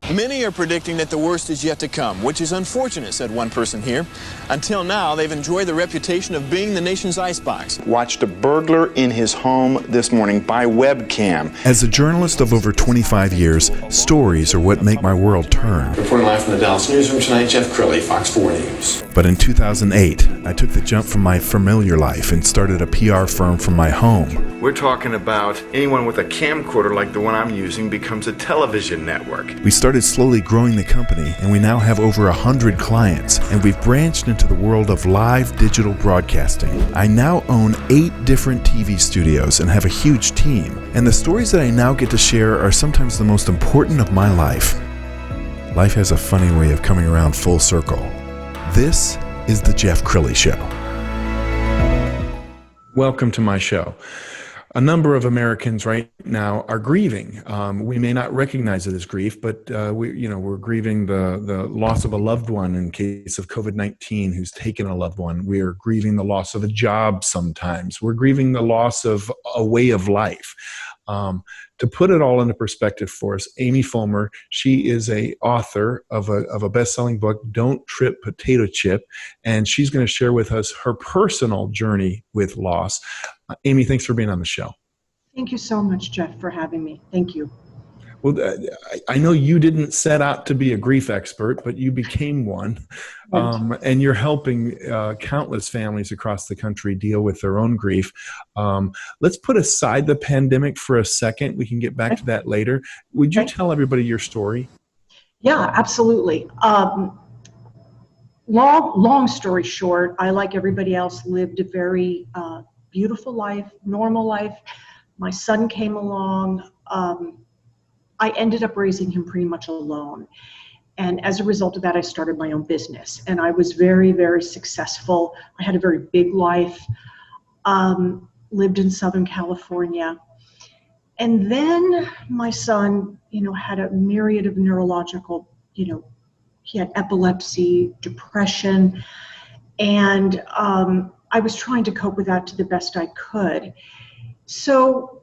Many are predicting that the worst is yet to come, which is unfortunate, said one person here. Until now, they've enjoyed the reputation of being the nation's icebox. Watched a burglar in his home this morning by webcam. As a journalist of over 25 years, stories are what make my world turn. Reporting live from the Dallas newsroom tonight, Jeff Crilley, Fox 4 News. But in 2008, I took the jump from my familiar life and started a PR firm from my home. We're talking about anyone with a camcorder like the one I'm using becomes a television network. We started slowly growing the company, and we now have over 100 clients, and we've branched into the world of live digital broadcasting. I now own 8 different TV studios and have a huge team, and the stories that I now get to share are sometimes the most important of my life. Life has a funny way of coming around full circle. This is the Jeff Crilley Show. Welcome to my show. A number of Americans right now are grieving. We may not recognize it as grief, but we're grieving the loss of a loved one in case of COVID-19 who's taken a loved one. We are grieving the loss of a job sometimes. We're grieving the loss of a way of life. To put it all into perspective for us, Amy Fulmer, she is a author of a best-selling book, Don't Trip Potato Chip, and she's going to share with us her personal journey with loss. Amy, thanks for being on the show. Thank you so much, Jeff, for having me. Thank you. Well, I know you didn't set out to be a grief expert, but you became one, and you're helping countless families across the country deal with their own grief. Let's put aside the pandemic for a second. We can get back to that later. Would you tell everybody your story? Yeah, absolutely. Long story short, I, like everybody else, lived a very beautiful life, normal life. My son came along. I ended up raising him pretty much alone. And as a result of that, I started my own business. And I was very, very successful. I had a very big life, lived in Southern California. And then my son, had a myriad of neurological, he had epilepsy, depression. And I was trying to cope with that to the best I could. So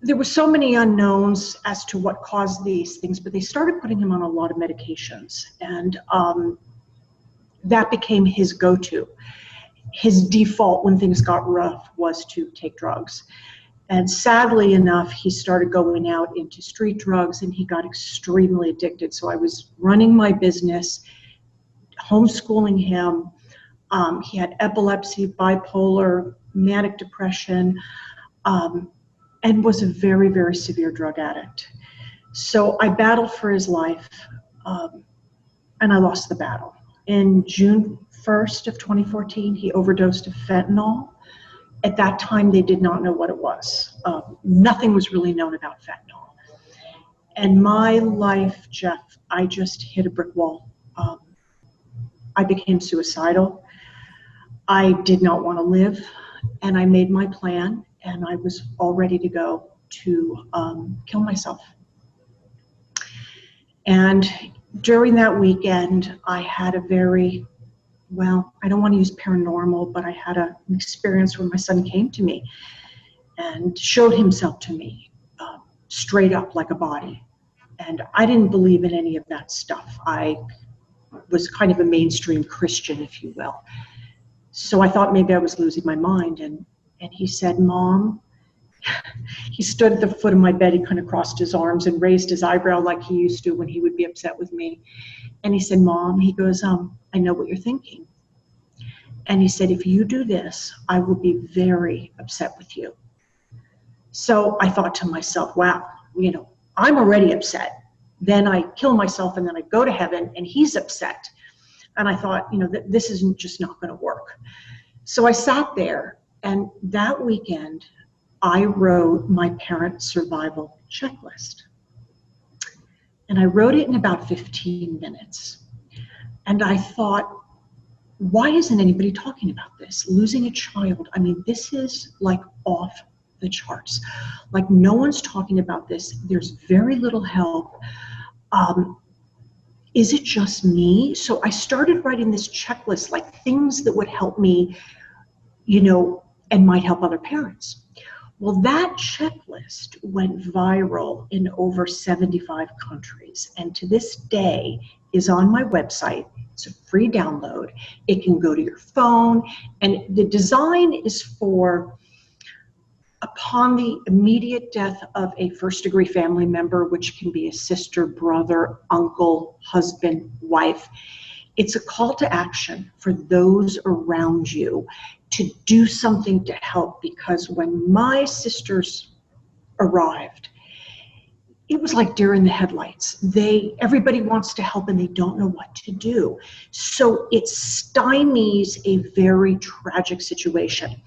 there were so many unknowns as to what caused these things, but they started putting him on a lot of medications, and that became his go-to. His default when things got rough was to take drugs. And sadly enough, he started going out into street drugs, and he got extremely addicted. So I was running my business, homeschooling him. He had epilepsy, bipolar, manic depression, and was a very, very severe drug addict. So I battled for his life, and I lost the battle. In June 1st of 2014, he overdosed of fentanyl. At that time, they did not know what it was. Nothing was really known about fentanyl. And my life, Jeff, I just hit a brick wall. I became suicidal. I did not want to live, and I made my plan. And I was all ready to go to kill myself. And during that weekend, I had a very, I don't want to use paranormal, but I had an experience where my son came to me and showed himself to me straight up like a body. And I didn't believe in any of that stuff. I was kind of a mainstream Christian, if you will. So I thought maybe I was losing my mind. And he said, Mom, he stood at the foot of my bed. He kind of crossed his arms and raised his eyebrow like he used to when he would be upset with me. And he said, Mom, he goes, I know what you're thinking. And he said, if you do this, I will be very upset with you. So I thought to myself, wow, I'm already upset. Then I kill myself, and then I go to heaven, and he's upset. And I thought, this isn't just not going to work. So I sat there. And that weekend, I wrote my parent survival checklist. And I wrote it in about 15 minutes. And I thought, why isn't anybody talking about this? Losing a child, this is like off the charts. Like, no one's talking about this. There's very little help. Is it just me? So I started writing this checklist, like things that would help me, and might help other parents. Well, that checklist went viral in over 75 countries, and to this day is on my website. It's a free download. It can go to your phone, and the design is for upon the immediate death of a first-degree family member, which can be a sister, brother, uncle, husband, wife. It's a call to action for those around you to do something to help, because when my sisters arrived, it was like deer in the headlights. Everybody wants to help and they don't know what to do. So it stymies a very tragic situation.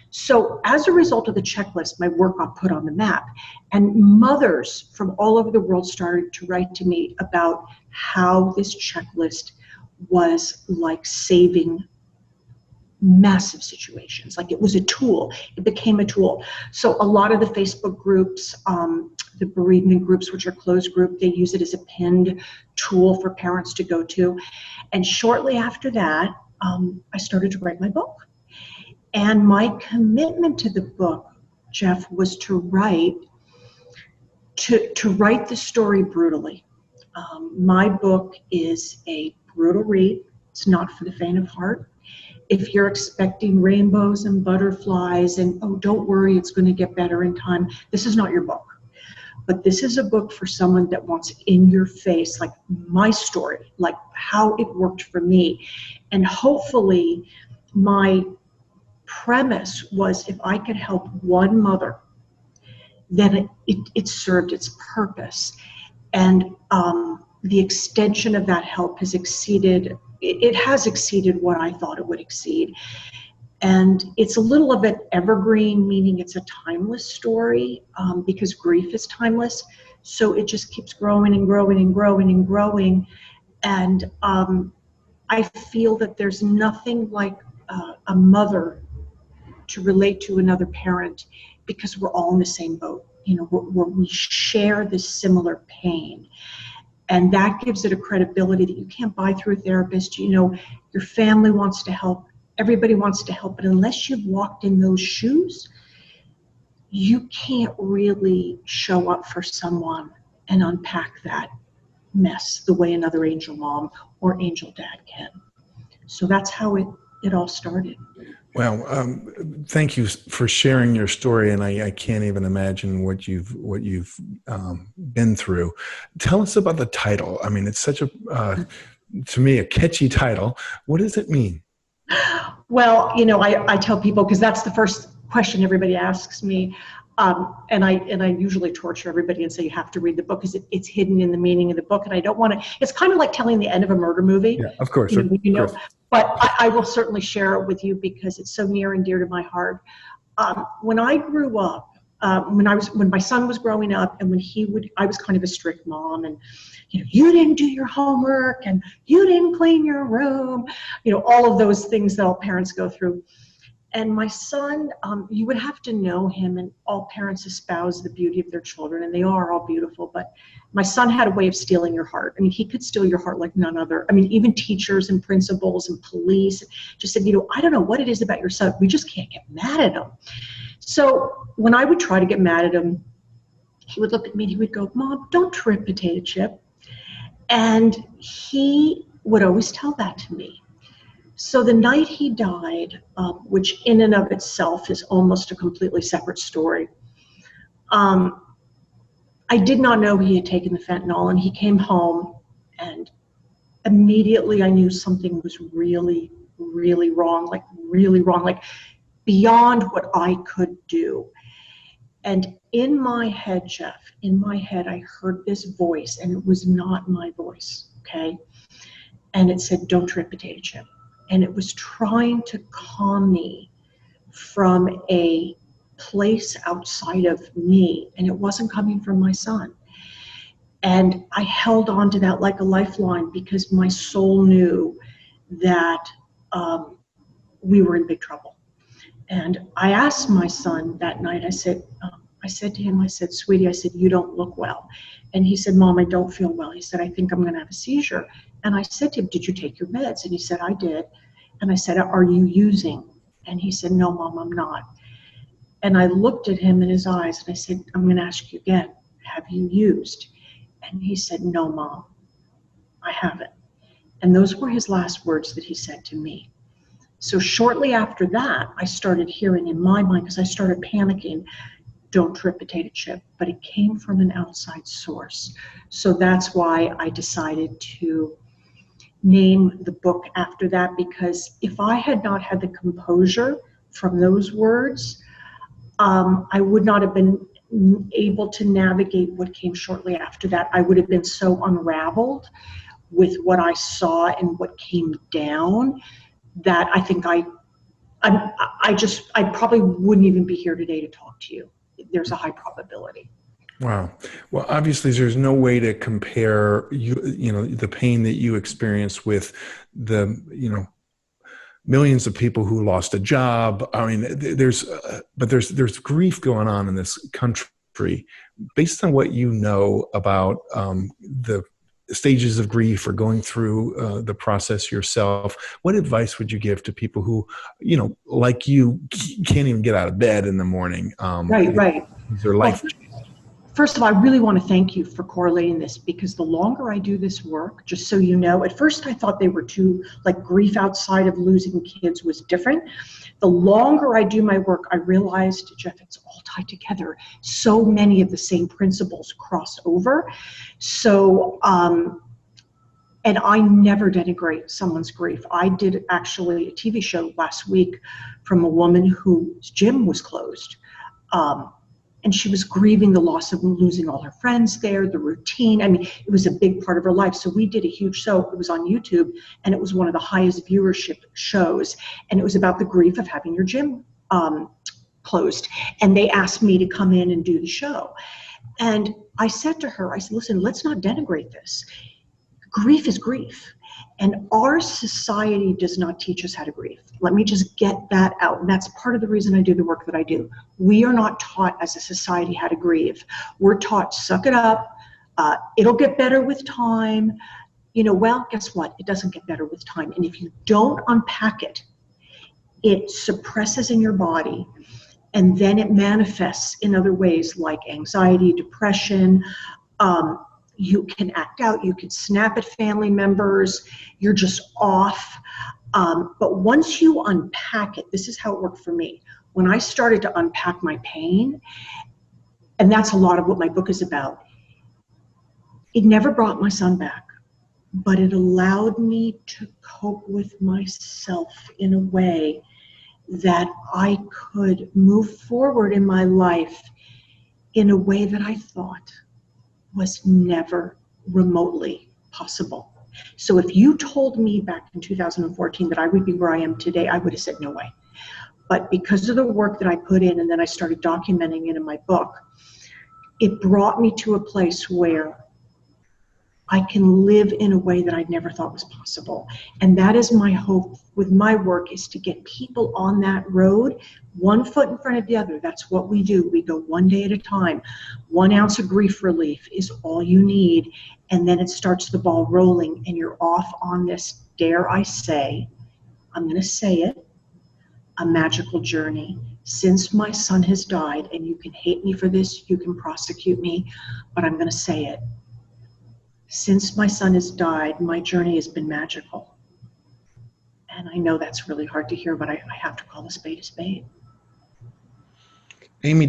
So as a result of the checklist, my work got put on the map, and mothers from all over the world started to write to me about how this checklist was like saving massive situations. Like it was a tool. It became a tool. So a lot of the Facebook groups, the bereavement groups, which are closed group, they use it as a pinned tool for parents to go to. And shortly after that, I started to write my book. And my commitment to the book, Jeff, was to write the story brutally. My book is a brutal read. It's not for the faint of heart. If you're expecting rainbows and butterflies and, oh, don't worry, it's going to get better in time, this is not your book. But this is a book for someone that wants in your face, like my story, like how it worked for me. And hopefully my premise was, if I could help one mother, then it served its purpose. And the extension of that help has exceeded what I thought it would exceed. And it's a little of an evergreen, meaning it's a timeless story, because grief is timeless. So it just keeps growing and growing and growing and growing. And I feel that there's nothing like a mother to relate to another parent, because we're all in the same boat. You know, we share this similar pain. And that gives it a credibility that you can't buy through a therapist. You know, your family wants to help. Everybody wants to help. But unless you've walked in those shoes, you can't really show up for someone and unpack that mess the way another angel mom or angel dad can. So that's how it all started. Well, thank you for sharing your story, and I can't even imagine what you've been through. Tell us about the title. I mean, it's such a to me a catchy title. What does it mean? Well, you know, I tell people, because that's the first question everybody asks me, and I usually torture everybody and say you have to read the book, because it's hidden in the meaning of the book, and I don't want to. It's kind of like telling the end of a murder movie. Yeah, of course. You know. But I will certainly share it with you because it's so near and dear to my heart. When I grew up, when my son was growing up, and I was kind of a strict mom, and you didn't do your homework, and you didn't clean your room, all of those things that all parents go through. And my son, you would have to know him, and all parents espouse the beauty of their children, and they are all beautiful, but my son had a way of stealing your heart. I mean, he could steal your heart like none other. I mean, even teachers and principals and police just said, I don't know what it is about your son. We just can't get mad at him. So when I would try to get mad at him, he would look at me and he would go, "Mom, don't trip potato chip." And he would always tell that to me. So the night he died, which in and of itself is almost a completely separate story, I did not know he had taken the fentanyl, and he came home, and immediately I knew something was really, really wrong, like beyond what I could do. And in my head, Jeff, I heard this voice, and it was not my voice, okay? And it said, "Don't trip potato chip." And it was trying to calm me from a place outside of me, and it wasn't coming from my son. And I held on to that like a lifeline, because my soul knew that we were in big trouble. And I asked my son that night, I said to him, "Sweetie," I said, "you don't look well." And he said, "Mom, I don't feel well." He said, "I think I'm going to have a seizure." And I said to him, "Did you take your meds?" And he said, "I did." And I said, "Are you using?" And he said, "No, Mom, I'm not." And I looked at him in his eyes and I said, I'm going to ask you again, have you used? And he said, no, Mom, I haven't. And those were his last words that he said to me. So shortly after that, I started hearing in my mind, because I started panicking, don't trip potato chip, but it came from an outside source. So that's why I decided to name the book after that, because if I had not had the composure from those words, I would not have been able to navigate what came shortly after that. I would have been so unraveled with what I saw and what came down that I think I probably wouldn't even be here today to talk to you. There's a high probability. Wow. Well, obviously, there's no way to compare the pain that you experience with the millions of people who lost a job. I mean, there's grief going on in this country. Based on what you know about the stages of grief or going through the process yourself, what advice would you give to people who, like you, can't even get out of bed in the morning? Right. Their life. First of all, I really want to thank you for correlating this, because the longer I do this work, just so you know, at first I thought they were two, like grief outside of losing kids was different. The longer I do my work, I realized, Jeff, it's all tied together. So many of the same principles cross over. So, and I never denigrate someone's grief. I did actually a TV show last week from a woman whose gym was closed. And she was grieving the loss of losing all her friends there, the routine. I mean, it was a big part of her life. So we did a huge show. It was on YouTube, and it was one of the highest viewership shows. And it was about the grief of having your gym closed. And they asked me to come in and do the show. And I said to her, I said, listen, let's not denigrate this. Grief is grief. And our society does not teach us how to grieve. Let me just get that out. And that's part of the reason I do the work that I do. We are not taught as a society how to grieve. We're taught, suck it up. It'll get better with time. Well, guess what? It doesn't get better with time. And if you don't unpack it, it suppresses in your body. And then it manifests in other ways like anxiety, depression. You can act out, you can snap at family members, you're just off. But once you unpack it, this is how it worked for me. When I started to unpack my pain, and that's a lot of what my book is about, it never brought my son back, but it allowed me to cope with myself in a way that I could move forward in my life in a way that I thought was never remotely possible. So if you told me back in 2014 that I would be where I am today, I would have said no way. But because of the work that I put in, and then I started documenting it in my book, it brought me to a place where I can live in a way that I'd never thought was possible. And that is my hope with my work, is to get people on that road, one foot in front of the other. That's what we do. We go one day at a time. 1 ounce of grief relief is all you need. And then it starts the ball rolling, and you're off on this, dare I say, I'm going to say it, a magical journey. Since my son has died, and you can hate me for this, you can prosecute me, but I'm going to say it. Since my son has died, my journey has been magical. And I know that's really hard to hear, but I have to call a spade a spade. Amy,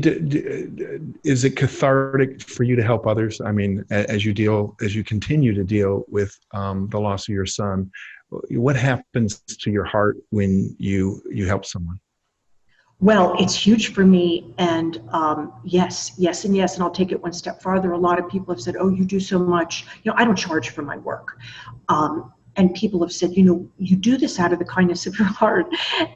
is it cathartic for you to help others? I mean, as you continue to deal with the loss of your son, what happens to your heart when you help someone? Well, it's huge for me, and yes, and I'll take it one step farther. A lot of people have said, oh, you do so much. I don't charge for my work. And people have said, you do this out of the kindness of your heart.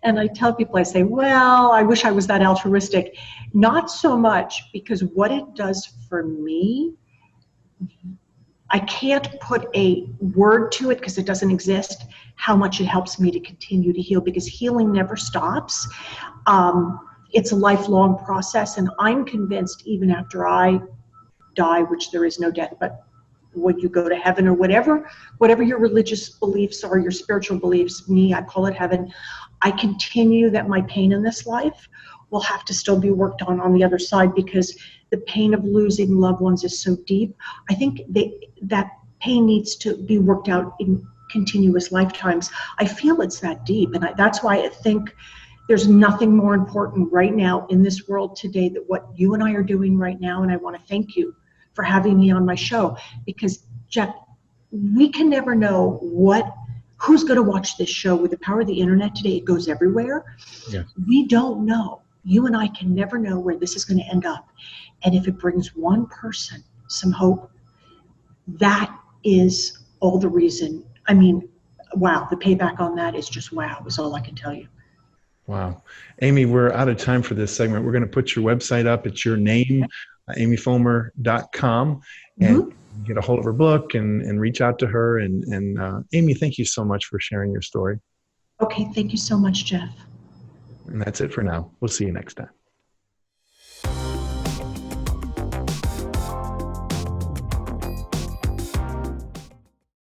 And I tell people, I say, well, I wish I was that altruistic. Not so much, because what it does for me, I can't put a word to it because it doesn't exist, how much it helps me to continue to heal, because healing never stops. It's a lifelong process, and I'm convinced even after I die, which there is no death, but when you go to heaven or whatever your religious beliefs are, your spiritual beliefs, I call it heaven, I continue that my pain in this life will have to still be worked on the other side, because the pain of losing loved ones is so deep. I think that pain needs to be worked out in continuous lifetimes. I feel it's that deep, and that's why I think there's nothing more important right now in this world today than what you and I are doing right now. And I want to thank you for having me on my show, because Jeff, we can never know who's going to watch this show. With the power of the internet today, it goes everywhere. Yeah. We don't know. You and I can never know where this is going to end up. And if it brings one person some hope, that is all the reason. I mean, wow, the payback on that is just wow, is all I can tell you. Wow. Amy, we're out of time for this segment. We're going to put your website up. It's your name, amyfulmer.com, and get a hold of her book and reach out to her. And Amy, thank you so much for sharing your story. Okay, thank you so much, Jeff. And that's it for now. We'll see you next time.